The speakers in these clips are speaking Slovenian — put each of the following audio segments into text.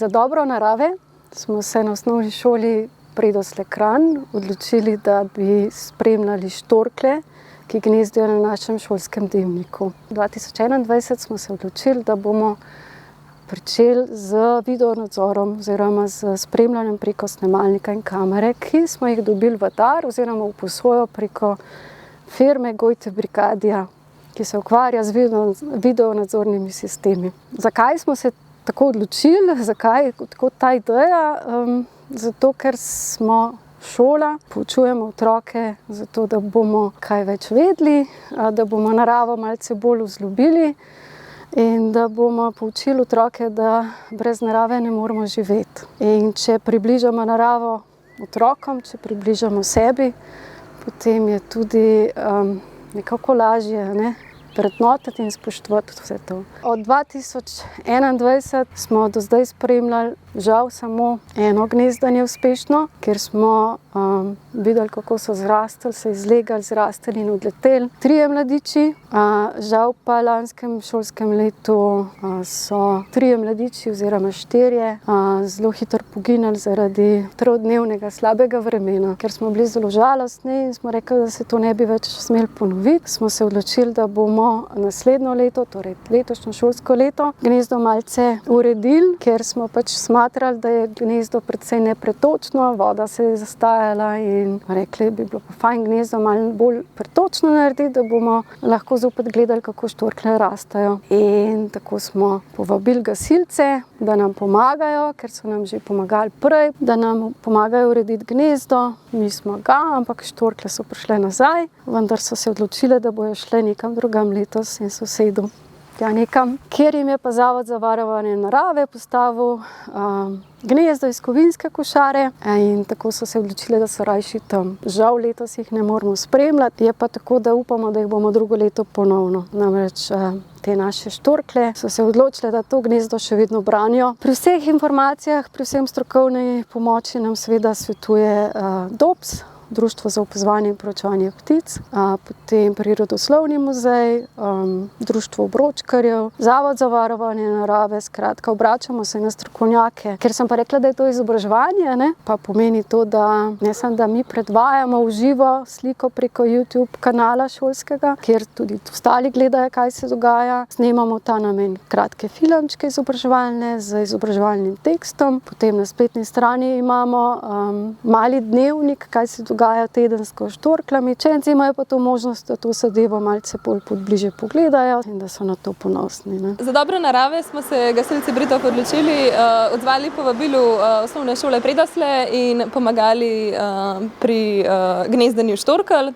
Za dobro narave smo se na osnovni šoli Predosle Kranj odločili, da bi spremljali štorklje, ki gnezdijo na našem šolskem dimniku. 2021 smo se odločili, da bomo pričeli z videonadzorom oziroma z spremljanjem preko snemalnika in kamere, ki smo jih dobili v dar oziroma v posojo preko firme Gojte Brigadija, ki se ukvarja z videonadzornimi sistemi. Zakaj smo se tako odločili, zakaj tako ta ideja? Zato, ker smo šola, poučujemo otroke, zato da bomo kaj več vedeli, da bomo naravo malce bolj vzljubili in da bomo poučili otroke, da brez narave ne moremo živeti. In če približamo naravo otrokom, če približamo sebi, potem je tudi nekako lažje, ne? Vrednotiti in spoštovati vse to. Od 2021 smo do zdaj spremljali žal samo eno gnezdanje uspešno, kjer smo videli, kako so zrastali, se izlegali, zrastali in odleteli 3 mladiči. Žal pa lanskem šolskem letu so 3 mladiči oziroma 4 zelo hitro poginili zaradi 3-dnevnega slabega vremena. Ker smo bili zelo žalostni in smo rekli, da se to ne bi več smeli ponoviti, smo se odločili, da bomo naslednjo leto, torej letošnjo šolsko leto, gnezdo malce uredili, ker smo pač smatrali, da je gnezdo precej nepretočno, voda se je zastajala in rekli, bi bilo pa fajn gnezdo malo bolj pretočno narediti, da bomo lahko zopet gledali, kako štorklje rastajo. In tako smo povabili gasilce, da nam pomagajo, ker so nam že pomagali prej, da nam pomagajo urediti gnezdo. Mi smo ga, ampak štorklje so prišle nazaj, vendar so se odločile, da bojo šle nekam drugam letos in sosedu. Nekam, kjer jim je pa Zavod za varovanje narave postavil gnezdo iz kovinske košare in tako so se odločili, da so rajši tam. Žal letos jih ne moramo spremljati, je pa tako, da upamo, da jih bomo drugo leto ponovno. Namreč te naše štorklje so se odločile, da to gnezdo še vedno branijo. Pri vseh informacijah, pri vsem strokovni pomoči nam seveda svetuje DOPS, Društvo za opazovanje in proučevanje ptic, potem Prirodoslovni muzej, Društvo obročkarjev, Zavod za varovanje narave, skratka, obračamo se na strokovnjake. Ker sem pa rekla, da je to izobraževanje, ne, pa pomeni to, da ne samo, da mi predvajamo v živo sliko preko YouTube kanala šolskega, kjer tudi ostali gledajo, kaj se dogaja. Snemamo ta namen kratke filmčke izobraževalne z izobraževalnim tekstom, potem na spletni strani imamo mali dnevnik, kaj se dogaja tedensko s štorkljami. Učenci imajo pa to možnost, da to zadevo malce bolj podbliže pogledajo in da so na to ponosni. Ne? Za dobro narave smo se gasilci Britok odločili, odzvali povabilu osnovne šole Predosle in pomagali pri gnezdanju štorkelj.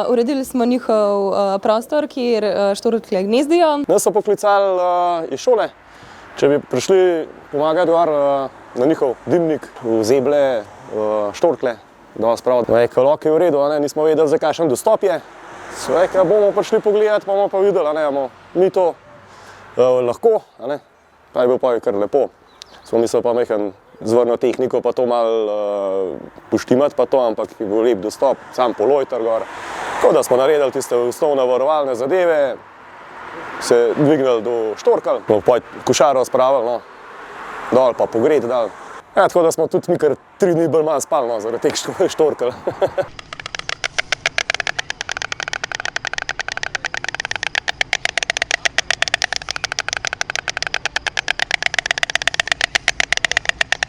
Uredili smo njihov prostor, kjer štorklje gnezdijo. Nas so poklicali iz šole, če bi prišli pomagati gor na njihov dimnik, v zeble, štorklje. Kolok je v redu, nismo vedeli, za kakšen dostop je. So rekli, bomo prišli pogledati, bomo pa videli, mi to lahko, pa je bil pa kar lepo. Smo mislili pa mehen zvrno tehniko, pa to malo poštimati, pa to, ampak je bil lep dostop, sam polojter gor. Tako da smo naredili tiste osnovne varovalne zadeve, se dvignili do štorkelj, pa košaro spravili, dol pa pogreti dal. Tako da smo tudi mi kar 3 dni bolj manj spali zaradi teh štorkelj.